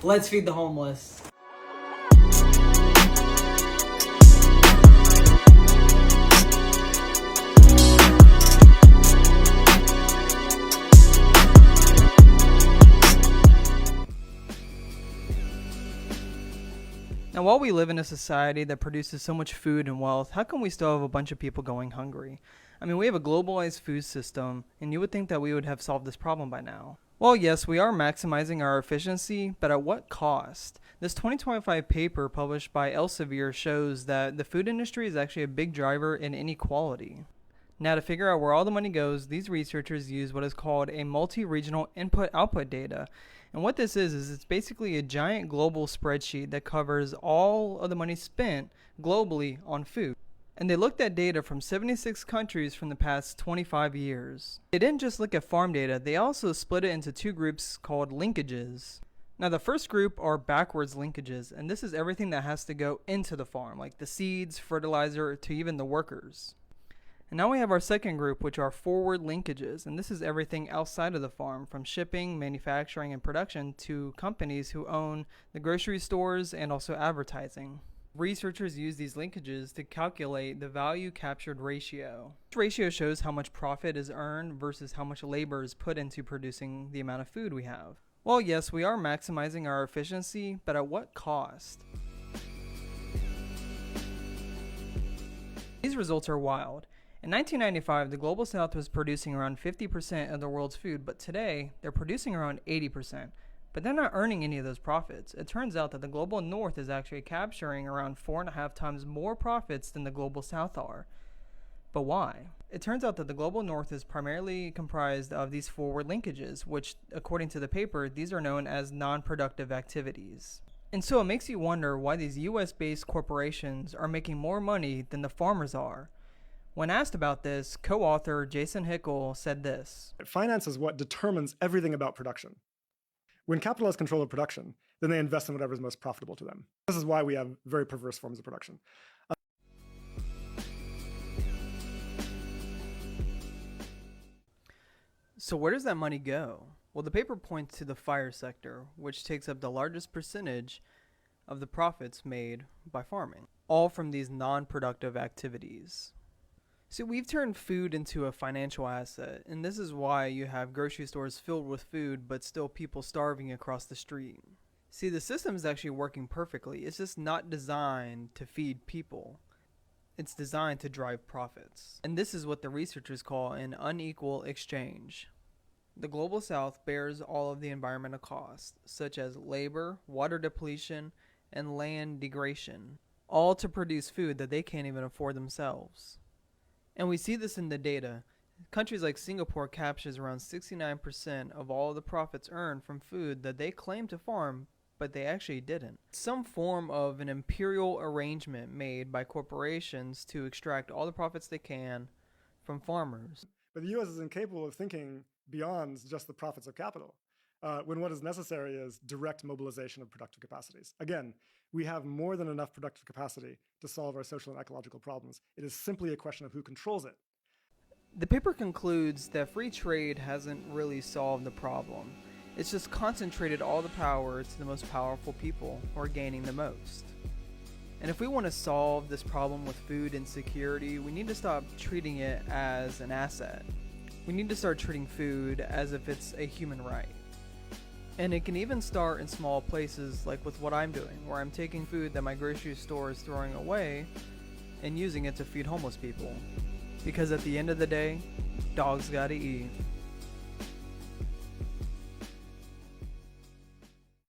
Let's feed the homeless. Now, while we live in a society that produces so much food and wealth, how come we still have a bunch of people going hungry? I mean, we have a globalized food system, and you would think that we would have solved this problem by now. Well, yes, we are maximizing our efficiency, but at what cost? This 2025 paper published by Elsevier shows that the food industry is actually a big driver in inequality. Now, to figure out where all the money goes, these researchers use what is called a multi-regional input-output data. And what this is it's basically a giant global spreadsheet that covers all of the money spent globally on food. And they looked at data from 76 countries from the past 25 years. They didn't just look at farm data, they also split it into two groups called linkages. Now, the first group are backwards linkages, and this is everything that has to go into the farm, like the seeds, fertilizer, to even the workers. And now we have our second group, which are forward linkages, and this is everything outside of the farm, from shipping, manufacturing, and production to companies who own the grocery stores and also advertising. Researchers use these linkages to calculate the value captured ratio. This ratio shows how much profit is earned versus how much labor is put into producing the amount of food we have. Well, yes, we are maximizing our efficiency, but at what cost? These results are wild. In 1995, the Global South was producing around 50% of the world's food, but today, they're producing around 80%. But they're not earning any of those profits. It turns out that the Global North is actually capturing around 4.5 times more profits than the Global South are. But why? It turns out that the Global North is primarily comprised of these forward linkages, which, according to the paper, these are known as non-productive activities. And so it makes you wonder why these US-based corporations are making more money than the farmers are. When asked about this, co-author Jason Hickel said this. Finance is what determines everything about production. When capital has control of production, then they invest in whatever is most profitable to them. This is why we have very perverse forms of production. So where does that money go? Well, the paper points to the fire sector, which takes up the largest percentage of the profits made by farming, all from these non-productive activities. See, we've turned food into a financial asset, and this is why you have grocery stores filled with food, but still people starving across the street. See, the system is actually working perfectly. It's just not designed to feed people. It's designed to drive profits. And this is what the researchers call an unequal exchange. The Global South bears all of the environmental costs, such as labor, water depletion, and land degradation, all to produce food that they can't even afford themselves. And we see this in the data. Countries like Singapore captures around 69% of all the profits earned from food that they claim to farm, but they actually didn't. Some form of an imperial arrangement made by corporations to extract all the profits they can from farmers. But the US is incapable of thinking beyond just the profits of capital, when what is necessary is direct mobilization of productive capacities. Again, we have more than enough productive capacity to solve our social and ecological problems. It is simply a question of who controls it. The paper concludes that free trade hasn't really solved the problem. It's just concentrated all the power to the most powerful people who are gaining the most. And if we want to solve this problem with food insecurity, we need to stop treating it as an asset. We need to start treating food as if it's a human right. And it can even start in small places, like with what I'm doing, where I'm taking food that my grocery store is throwing away and using it to feed homeless people. Because at the end of the day, dogs gotta eat.